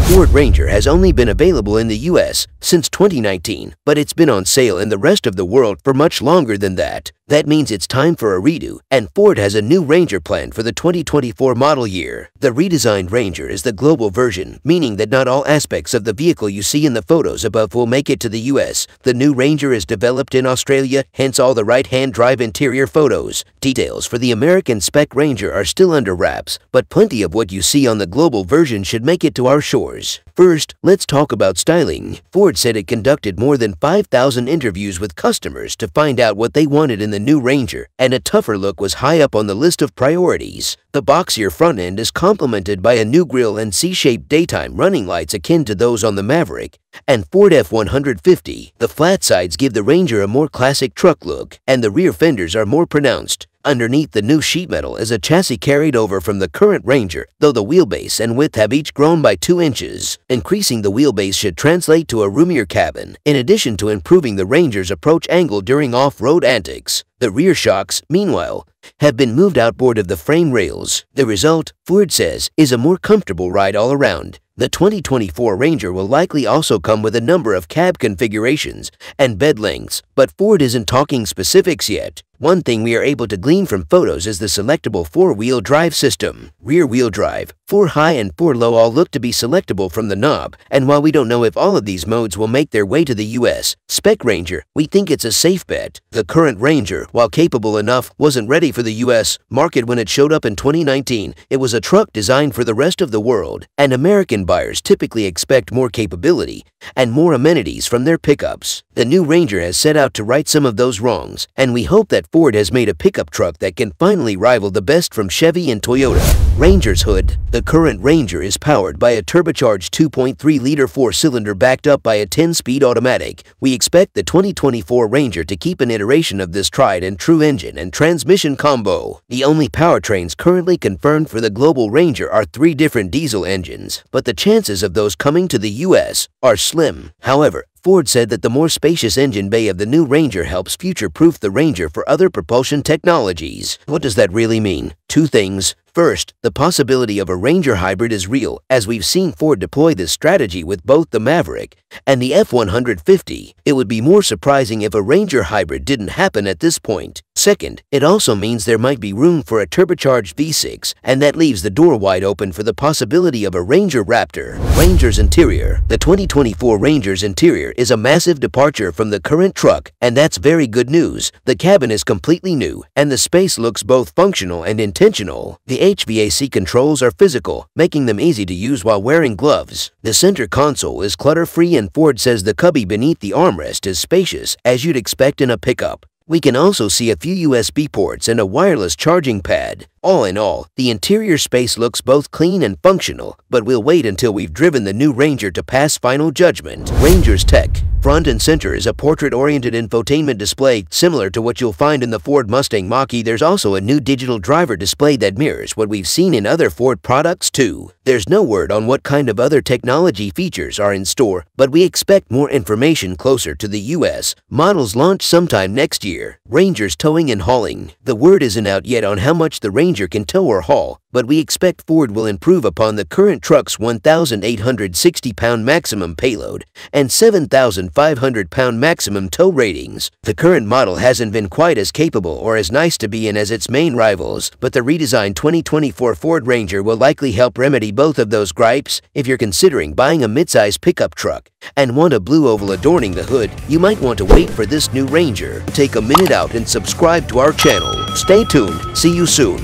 Ford Ranger has only been available in the US since 2019, but it's been on sale in the rest of the world for much longer than that. That means it's time for a redo, and Ford has a new Ranger planned for the 2024 model year. The redesigned Ranger is the global version, meaning that not all aspects of the vehicle you see in the photos above will make it to the US. The new Ranger is developed in Australia, hence all the right-hand drive interior photos. Details for the American-spec Ranger are still under wraps, but plenty of what you see on the global version should make it to our shores. First, let's talk about styling. Ford said it conducted more than 5,000 interviews with customers to find out what they wanted in the new Ranger, and a tougher look was high up on the list of priorities. The boxier front end is complemented by a new grille and C-shaped daytime running lights akin to those on the Maverick and Ford F-150. The flat sides give the Ranger a more classic truck look, and the rear fenders are more pronounced. Underneath the new sheet metal is a chassis carried over from the current Ranger, though the wheelbase and width have each grown by 2 inches. Increasing the wheelbase should translate to a roomier cabin, in addition to improving the Ranger's approach angle during off-road antics. The rear shocks, meanwhile, have been moved outboard of the frame rails. The result, Ford says, is a more comfortable ride all around. The 2024 Ranger will likely also come with a number of cab configurations and bed lengths, but Ford isn't talking specifics yet. One thing we are able to glean from photos is the selectable 4-wheel drive system. Rear-wheel drive, 4 high and 4 low all look to be selectable from the knob, and while we don't know if all of these modes will make their way to the US spec Ranger, we think it's a safe bet. The current Ranger, while capable enough, wasn't ready for the US market when it showed up in 2019. It was a truck designed for the rest of the world, and American buyers typically expect more capability and more amenities from their pickups. The new Ranger has set out to right some of those wrongs, and we hope that Ford has made a pickup truck that can finally rival the best from Chevy and Toyota. Ranger's hood. The current Ranger is powered by a turbocharged 2.3-liter 4-cylinder backed up by a 10-speed automatic. We expect the 2024 Ranger to keep an iteration of this tried-and-true engine and transmission combo. The only powertrains currently confirmed for the global Ranger are 3 different diesel engines, but the chances of those coming to the US are slim. However, Ford said that the more spacious engine bay of the new Ranger helps future-proof the Ranger for other propulsion technologies. What does that really mean? 2 things. First, the possibility of a Ranger hybrid is real, as we've seen Ford deploy this strategy with both the Maverick and the F-150. It would be more surprising if a Ranger hybrid didn't happen at this point. Second, it also means there might be room for a turbocharged V6, and that leaves the door wide open for the possibility of a Ranger Raptor. Ranger's interior. The 2024 Ranger's interior is a massive departure from the current truck, and that's very good news. The cabin is completely new, and the space looks both functional and intentional. The HVAC controls are physical, making them easy to use while wearing gloves. The center console is clutter-free, and Ford says the cubby beneath the armrest is spacious, as you'd expect in a pickup. We can also see a few USB ports and a wireless charging pad. All in all, the interior space looks both clean and functional, but we'll wait until we've driven the new Ranger to pass final judgment. Ranger's tech. Front and center is a portrait-oriented infotainment display similar to what you'll find in the Ford Mustang Mach-E. There's also a new digital driver display that mirrors what we've seen in other Ford products too. There's no word on what kind of other technology features are in store, but we expect more information closer to the US. Models launch sometime next year. Ranger's towing and hauling. The word isn't out yet on how much the Ranger can tow or haul, but we expect Ford will improve upon the current truck's 1,860-pound maximum payload and 7,500-pound maximum tow ratings. The current model hasn't been quite as capable or as nice to be in as its main rivals, but the redesigned 2024 Ford Ranger will likely help remedy both of those gripes. If you're considering buying a midsize pickup truck and want a blue oval adorning the hood, you might want to wait for this new Ranger. Take a minute out and subscribe to our channel. Stay tuned. See you soon.